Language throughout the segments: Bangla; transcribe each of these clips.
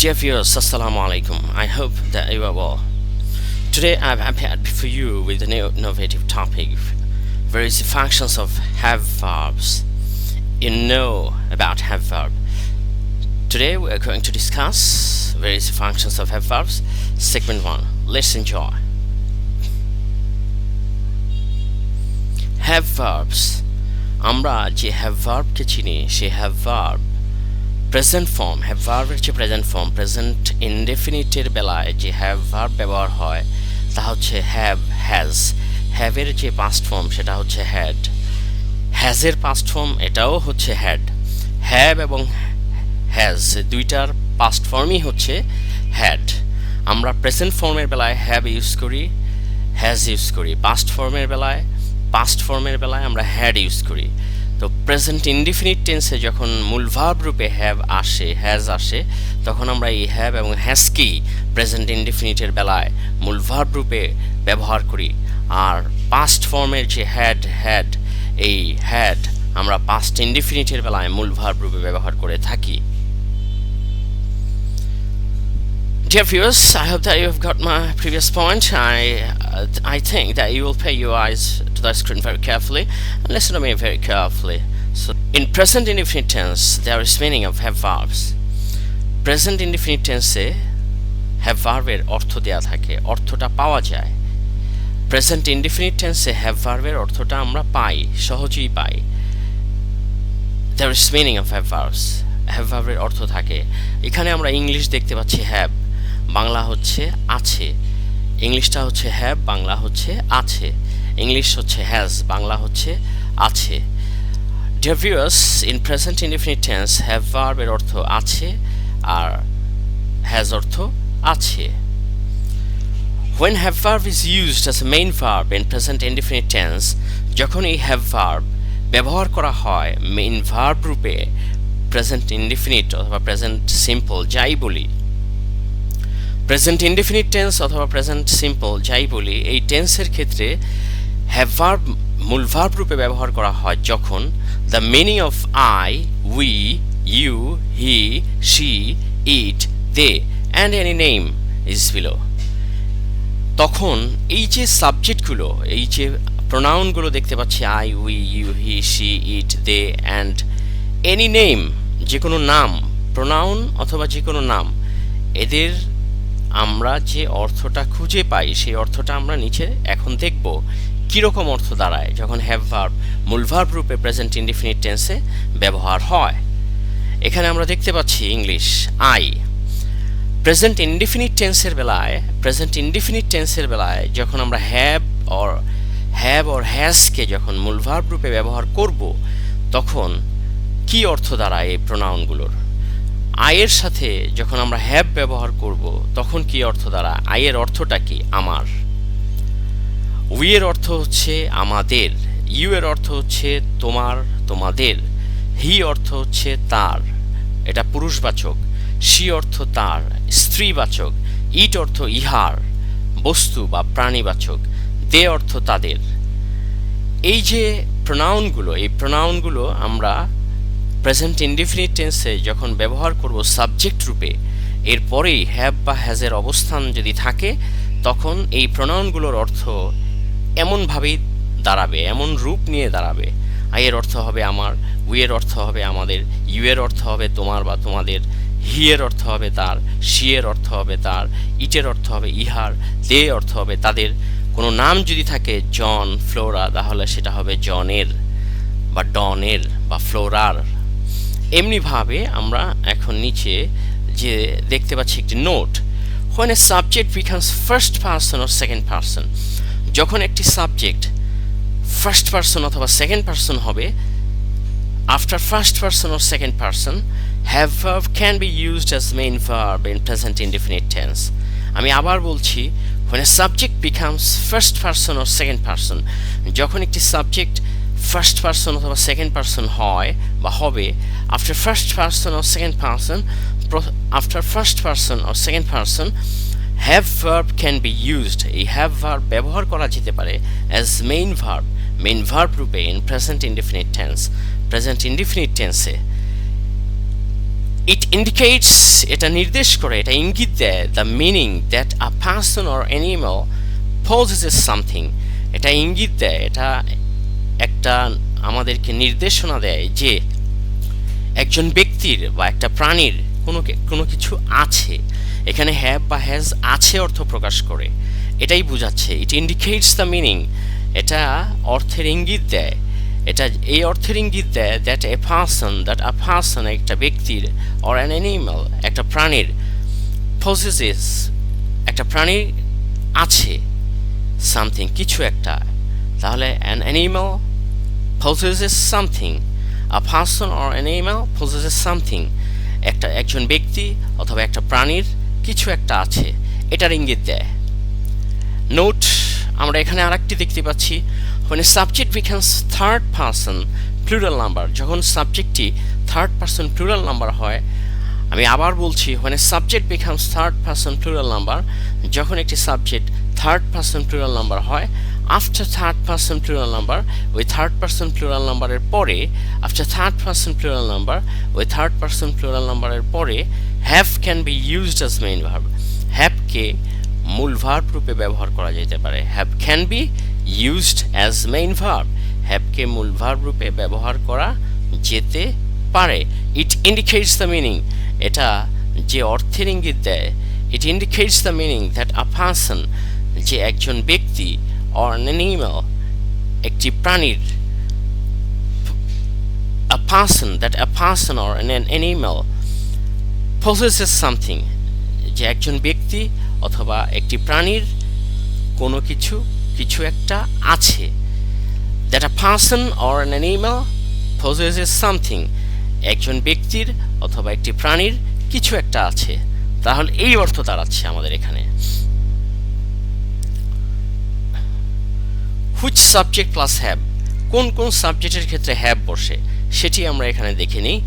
Dear viewers, Assalamu alaikum. I hope that you are well. Today I've appeared for you with a new innovative topic, various functions of have verbs. You know about have verb. Today we are going to discuss various functions of have verbs. Segment 1. Let's enjoy. Have verbs. আমরা যে have verb কে চিনি সেই have verb present form have ভার্বের যে প্রেজেন্ট ফর্ম প্রেজেন্ট ইনডেফিনিটের বেলায় যে হ্যাভ ভার্ব ব্যবহার হয় তা হচ্ছে হ্যাভ হ্যাজ হ্যাভের যে পাস্ট ফর্ম সেটা হচ্ছে হ্যাড হ্যাজের পাস্ট ফর্ম এটাও হচ্ছে হ্যাড হ্যাভ এবং হ্যাজ দুইটার পাস্ট ফর্মই হচ্ছে হ্যাড আমরা প্রেজেন্ট ফর্মের বেলায় হ্যাভ ইউজ করি হ্যাজ ইউজ করি পাস্ট ফর্মের বেলায় আমরা হ্যাড ইউজ করি তো প্রেজেন্ট ইনডিফিনিট টেন্সে যখন মূল ভার্ব রূপে হ্যাভ আসে হ্যাজ আসে তখন আমরা এই হ্যাভ এবং হ্যাজকেই প্রেজেন্ট ইনডিফিনিটের বেলায় মূল ভার্ব রূপে ব্যবহার করি আর পাস্ট ফর্মের যে হ্যাড এই হ্যাড আমরা পাস্ট ইনডিফিনিটের বেলায় মূল ভার্ব রূপে ব্যবহার করে থাকি Dear viewers, I hope that you have got my previous point. I think that you will pay your eyes to the screen very carefully and listen to me very carefully. So, in present indefinite tense, there is meaning of have verbs. Present indefinite tense have verb এর অর্থ দেয়া থাকে, অর্থটা পাওয়া যায়। Present indefinite tense have verb এর অর্থটা আমরা পাই, সহজেই পাই। There is meaning of have verbs. Have verb এর অর্থ থাকে। এখানে আমরা ইংলিশ দেখতে পাচ্ছি have বাংলা হচ্ছে আছে ইংলিশটা হচ্ছে হ্যাভ বাংলা হচ্ছে আছে ইংলিশ হচ্ছে হ্যাজ বাংলা হচ্ছে আছে Dear viewers, in present indefinite tense have verb এর অর্থ আছে আর has অর্থ আছে When have verb is used as a main verb in present indefinite tense যখন এই have verb ব্যবহার করা হয় main verb রূপে present indefinite অথবা present simple যাই বলি প্রেজেন্ট ইনডিফিনিট টেন্স অথবা প্রেজেন্ট সিম্পল যাই বলি এই টেন্সের ক্ষেত্রে হ্যাভ ভার্ব মূল ভার্ব রূপে ব্যবহার করা হয় যখন the meaning of I we you he she it they and any name is below তখন এই যে সাবজেক্টগুলো এই যে প্রোনাউনগুলো দেখতে পাচ্ছি I we you he she it they and any name যে কোনো নাম প্রোনাউন অথবা যে কোনো নাম এদের আমরা যে অর্থটা খুঁজে পাই সেই অর্থটা আমরা নিচে এখন দেখব কিরকম অর্থ দাঁড়ায় যখন হ্যাভ ভার্ব মূল ভার্ব রূপে প্রেজেন্ট ইনডিফিনিট টেন্সে ব্যবহার হয় এখানে আমরা দেখতে পাচ্ছি ইংলিশ আই প্রেজেন্ট ইনডিফিনিট টেন্সের বেলায় যখন আমরা হ্যাভ অর হ্যাজকে যখন মূল ভার্ব রূপে ব্যবহার করব তখন কি অর্থ দাঁড়ায় এই প্রোনাউনগুলোর আয়ের সাথে যখন আমরা হ্যাভ ব্যবহার করব তখন কি অর্থ দাঁড়ায় আয়ের অর্থটা কি আমার উই এর অর্থ হচ্ছে আমাদের ইউ এর অর্থ হচ্ছে তোমার তোমাদের হি অর্থ হচ্ছে তার এটা পুরুষবাচক শি অর্থ তার স্ত্রীবাচক ইট অর্থ ইহার বস্তু বা প্রাণীবাচক দে অর্থ তাদের এই যে প্রোনাউনগুলো আমরা প্রেজেন্ট ইনডিফিনিট টেন্সে যখন ব্যবহার করব সাবজেক্ট রূপে এরপরেই হ্যাভ বা হ্যাজের অবস্থান যদি থাকে তখন এই প্রোনাউনগুলোর অর্থ এমনভাবেই দাঁড়াবে এমন রূপ নিয়ে দাঁড়াবে আইয়ের অর্থ হবে আমার উই এর অর্থ হবে আমাদের ইউ এর অর্থ হবে তোমার বা তোমাদের হি এর অর্থ হবে তার শি এর অর্থ হবে তার ইটের অর্থ হবে ইহার দে অর্থ হবে তাদের কোনো নাম যদি থাকে জন ফ্লোরা তাহলে সেটা হবে জনের বা ডনের বা ফ্লোরার এমনিভাবে আমরা এখন নিচে যে দেখতে পাচ্ছি একটি note when a subject becomes first person or second person যখন একটি সাবজেক্ট ফার্স্ট পারসন অথবা সেকেন্ড পারসন হবে after first person or second person have verb can be used as main verb in present indefinite tense আমি আবার বলছি when a subject becomes first person or second person যখন একটি সাবজেক্ট ফার্স্ট পারসন অথবা সেকেন্ড পারসন হয় বা হবে after first person or second person have verb can be used এই have verb ব্যবহার করা যেতে পারে as main verb রূপে in present indefinite tense it indicates, এটা নির্দেশ করে, এটা ইঙ্গিত দেয় the meaning that a person or animal possesses something. এটা ইঙ্গিত দেয়, এটা একটা আমাদেরকে নির্দেশনা দেয় যে একজন ব্যক্তির বা একটা প্রাণীর কোনো কিছু আছে। এখানে হ্যাভ বা হ্যাজ আছে অর্থ প্রকাশ করে, এটাই বোঝাচ্ছে। ইট ইন্ডিকেটস দ্য মিনিং, এটা অর্থের ইঙ্গিত দেয়, এটা এই অর্থের ইঙ্গিত দেয় দ্যাট আ পার্সন একটা ব্যক্তির অর অ্যান অ্যানিমাল একটা প্রাণীর possesses একটা প্রাণীর আছে সামথিং কিছু একটা। তাহলে an animal possesses something, a person or an animal possesses something, একজন ব্যক্তি অথবা একটা প্রাণীর কিছু একটা আছে, এটার ইঙ্গিত দেয়। নোট, আমরা এখানে আরেকটি দেখতে পাচ্ছি, when a subject becomes third person plural number, যখন সাবজেক্টটি থার্ড পারসন প্লুরাল নাম্বার হয়। আমি আবার বলছি, when a subject becomes third person plural number, যখন একটি subject third person plural number হয়, after third person plural number, ওই থার্ড পারসন প্লুরাল নাম্বারের পরে, after third person plural number, ওই থার্ড পারসন প্লুরাল নাম্বারের পরে have can be used as main verb, হ্যাভকে মূল ভার্ব রূপে ব্যবহার করা যেতে পারে। Have can be used as main verb, হ্যাভকে মূল ভার্ব রূপে ব্যবহার করা যেতে পারে। ইট ইন্ডিকেটস দ্য মিনিং, এটা যে অর্থের ইঙ্গিত দেয়, ইট indicates the meaning that a person, যে একজন ব্যক্তি অর অ্যান অ্যানিমাল একটি প্রাণীর, a person or an animal possesses something, যে একজন ব্যক্তি অথবা একটি প্রাণীর কোনো কিছু একটা আছে। that a person or an animal possesses something, একজন ব্যক্তির অথবা একটি প্রাণীর কিছু একটা আছে। তাহলে এই অর্থ দাঁড়াচ্ছে আমাদের এখানে। which subject plus have, কোন সাবজেক্টের ক্ষেত্রে হ্যাভ বসে সেটি আমরা এখানে দেখে নিই।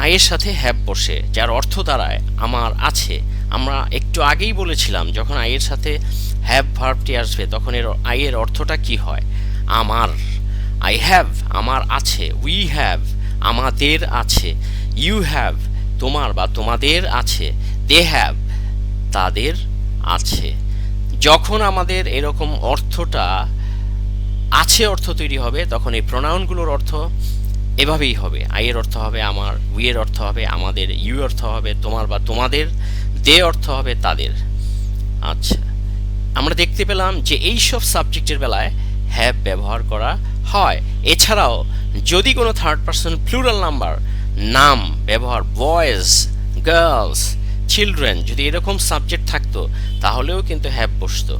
আইয়ের সাথে হ্যাভ বসে, যার অর্থ দাঁড়ায় আমার আছে। আমরা একটু আগেই বলেছিলাম যখন আইয়ের সাথে হ্যাভ ভার্বটি আসবে তখন আইয়ের অর্থটা কি হয়, আমার। আই হ্যাভ আমার আছে, উই হ্যাভ আমাদের আছে, ইউ হ্যাভ তোমার বা তোমাদের আছে, দে হ্যাভ তাদের আছে। যখন আমাদের এরকম অর্থটা আছে অর্থ তৈরি হবে তখন এই প্রোনাউনগুলোর অর্থ এভাবেই হবে। আইয়ের অর্থ হবে আমার, উই এর অর্থ হবে আমাদের, ইউ অর্থ হবে তোমার বা তোমাদের, দে অর্থ হবে তাদের। আচ্ছা, আমরা দেখতে পেলাম যে এই সব সাবজেক্টের বেলায় হ্যাভ ব্যবহার করা হয়। এছাড়াও যদি কোনো থার্ড পারসন প্লুরাল নাম্বার নাম ব্যবহার, বয়েজ, গার্লস, চিলড্রেন, যদি এরকম সাবজেক্ট থাকতো তাহলেও কিন্তু হ্যাভ বসতো।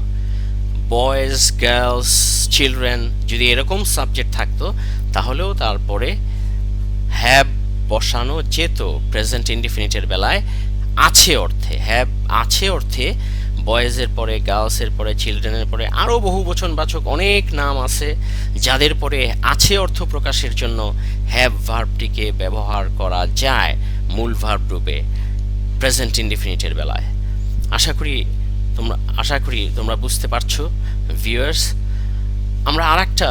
বয়েজ, গার্লস, চিলড্রেন যদি এরকম সাবজেক্ট থাকতো তাহলেও তারপরে হ্যাভ বসানো যেত প্রেজেন্ট ইনডিফিনিটের বেলায় আছে অর্থে। হ্যাভ আছে অর্থে বয়েজের পরে, গার্লসের পরে, চিলড্রেনের পরে আরও বহু বচনবাচক অনেক নাম আছে যাদের পরে আছে অর্থ প্রকাশের জন্য হ্যাভ ভার্বটিকে ব্যবহার করা যায় মূল ভার্ব রূপে প্রেজেন্ট ইনডিফিনিটের বেলায়। আশা করি তোমরা বুঝতে পারছো ভিউয়ার্স। আমরা আরেকটা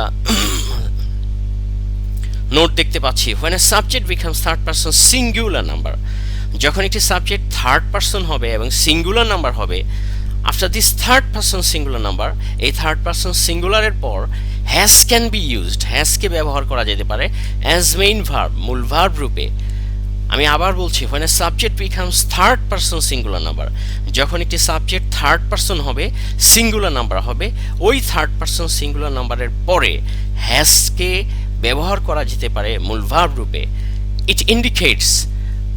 নোট দেখতে পাচ্ছি, when a subject becomes third person singular number, যখন একটি সাবজেক্ট থার্ড পারসন হবে এবং সিঙ্গুলার নাম্বার হবে, after this third person singular number, এই থার্ড পারসন সিঙ্গুলারের পর হ্যাজ ক্যান বি ইউজড, হ্যাজকে ব্যবহার করা যেতে পারে অ্যাজ মেইন ভার্ব, মূল ভার্ব রূপে। আমি আবার বলছি, when a subject becomes third person singular number, যখন একটি সাবজেক্ট থার্ড পারসন হবে, সিঙ্গুলার নাম্বার হবে, ওই থার্ড পারসন সিঙ্গুলার নাম্বারের পরে হ্যাজকে ব্যবহার করা যেতে পারে মূল ভার্ব রূপে। ইট ইন্ডিকেটস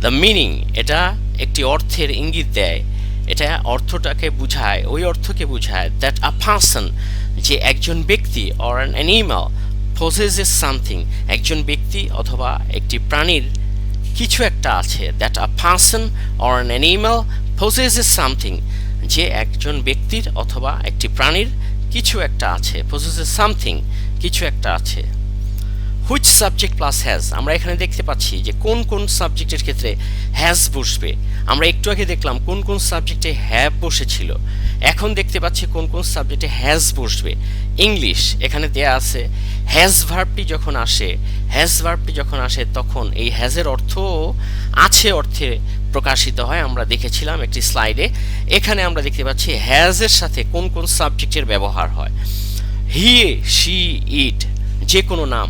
দ্য মিনিং, এটা একটি অর্থের ইঙ্গিত দেয়, এটা অর্থটাকে বুঝায়, ওই অর্থকে বুঝায় দ্যাট আ পারসন, যে একজন ব্যক্তি or an animal possesses something, একজন ব্যক্তি অথবা একটি প্রাণীর কিছু একটা আছে। That a person or an animal possesses something, যে একজন ব্যক্তির অথবা একটি প্রাণীর কিছু একটা আছে, possesses something কিছু একটা আছে। which subject plus has, আমরা এখানে দেখতে পাচ্ছি যে কোন সাবজেক্টের ক্ষেত্রে হ্যাজ বসবে। আমরা একটু আগে দেখলাম কোন সাবজেক্টে হ্যাভ বসেছিল, এখন দেখতে পাচ্ছি কোন সাবজেক্টে হ্যাজ বসবে। ইংলিশ এখানে দেয়া আছে হ্যাজ ভার্বটি যখন আসে তখন এই হ্যাজের অর্থ আছে অর্থে প্রকাশিত হয়। আমরা দেখেছিলাম একটি স্লাইডে। এখানে আমরা দেখতে পাচ্ছি হ্যাজের সাথে কোন কোন সাবজেক্টের ব্যবহার হয়। হি, শি, ইট, যে কোনো নাম,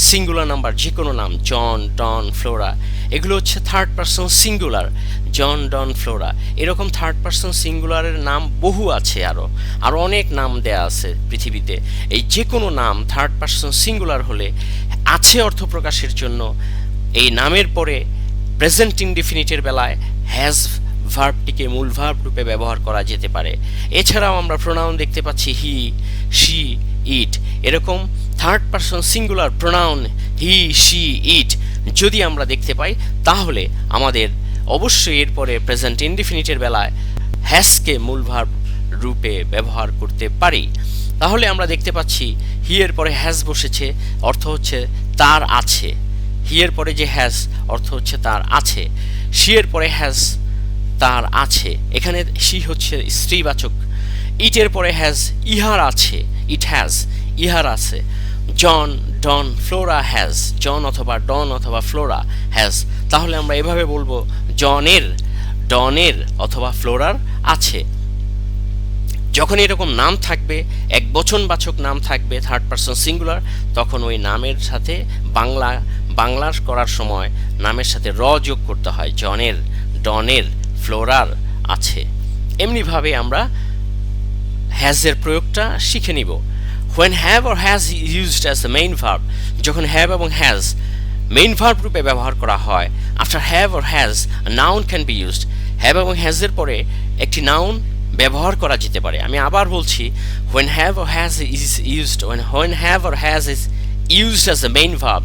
সিঙ্গুলার নাম্বার যে কোনো নাম, জন, ডন, ফ্লোরা, এগুলো হচ্ছে থার্ড পারসন সিঙ্গুলার। জন, ডন, ফ্লোরা, এরকম থার্ড পারসন সিঙ্গুলারের নাম বহু আছে, আরও অনেক নাম দেয়া আছে পৃথিবীতে। এই যে কোনো নাম থার্ড পারসন সিঙ্গুলার হলে আছে অর্থ প্রকাশের জন্য এই নামের পরে প্রেজেন্ট ইনডিফিনিটের বেলায় হ্যাজ ভার্বটিকে মূল ভার্ব রূপে ব্যবহার করা যেতে পারে। এছাড়াও আমরা প্রোনাউন দেখতে পাচ্ছি হি, শি, ইট, এরকম third person singular pronoun he, she, it যদি আমরা দেখতে পাই তাহলে আমাদের অবশ্যই এরপরে প্রেজেন্ট ইনডিফিনিটের বেলায় হ্যাজকে মূল ভার্ব রূপে ব্যবহার করতে পারি। তাহলে আমরা দেখতে পাচ্ছি হি এর পরে হ্যাজ বসেছে, অর্থ হচ্ছে তার আছে। হি এর পরে যে হ্যাজ অর্থ হচ্ছে তার আছে। শি এর পরে হ্যাজ, তার আছে, এখানে শি হচ্ছে স্ত্রীবাচক। ইটের পরে হ্যাজ, ইহার আছে, ইট হ্যাজ, ইহার আছে। জন, ডন, ফ্লোরা হ্যাজ, জন অথবা ডন অথবা ফ্লোরা হ্যাজ। তাহলে আমরা এভাবে বলবো জনের, ডনের অথবা ফ্লোরার আছে। যখন এরকম নাম থাকবে, এক বচনবাচক নাম থাকবে থার্ড পারসন সিঙ্গুলার, তখন ওই নামের সাথে বাংলা করার সময় নামের সাথে র যোগ করতে হয়। জনের, ডনের, ফ্লোরার আছে। এমনিভাবে আমরা হ্যাজের প্রয়োগটা শিখে নিব। when have or has used as the main verb, যখন have এবং has মেইন ভার্ব রূপে ব্যবহার করা হয়, after have or has a noun can be used, have এবং has এর পরে একটি নাউন ব্যবহার করা যেতে পারে। আমি আবার বলছি, when have or has is used, when have or has is used as the main verb,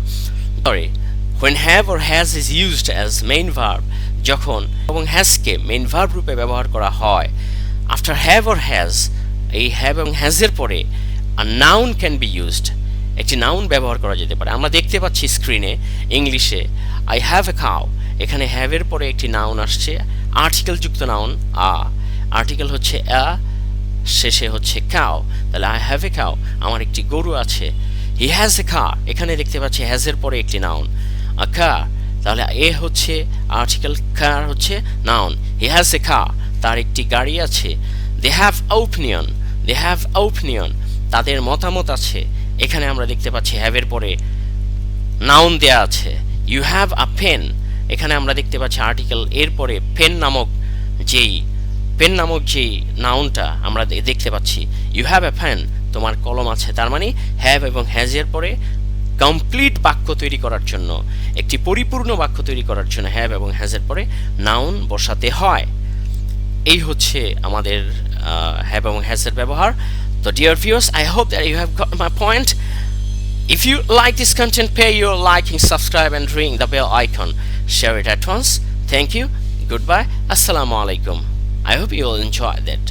when have or has is used as main verb, যখন এবং হ্যাজকে মেইন ভার্ব রূপে ব্যবহার করা হয়, after have or has, এই have এবং has এর পরে a noun can be used, একটি নাউন ব্যবহার করা যেতে পারে। আমরা দেখতে পাচ্ছি স্ক্রিনে ইংলিশে I have a cow, এখানে have এর পরে একটি নাউন আসছে, আর্টিকেল যুক্ত নাউন আ, আর্টিকেল হচ্ছে আ, শেষে হচ্ছে cow, তাহলে I have a cow, আমার একটি গরু আছে। He has a car, এখানে দেখতে পাচ্ছি has এর পরে একটি নাউন a car, তাহলে এ হচ্ছে আর্টিকেল, car হচ্ছে noun. He has a car, তার একটি গাড়ি আছে। They have opinion, they have opinion, তাদের মতামত আছে। এখানে আমরা দেখতে পাচ্ছি have এর পরে নাউন দেয়া আছে। You have a pen, এখানে আমরা দেখতে পাচ্ছি আর্টিকেল, এর পরে পেন নামক যেই নাউনটা আমরা দেখতে পাচ্ছি। You have a pen, তোমার কলম আছে। তার মানে have এবং has এর পরে কমপ্লিট বাক্য তৈরি করার জন্য, একটি পরিপূর্ণ বাক্য তৈরি করার জন্য have এবং has এর পরে নাউন বসাতে হয়। এই হচ্ছে আমাদের have এবং has এর ব্যবহার। So dear viewers, I hope that you have got my point. If you like this content, pay your liking, subscribe and ring the bell icon. Share it at once. Thank you. Goodbye. Assalamu alaikum. I hope you will enjoy that.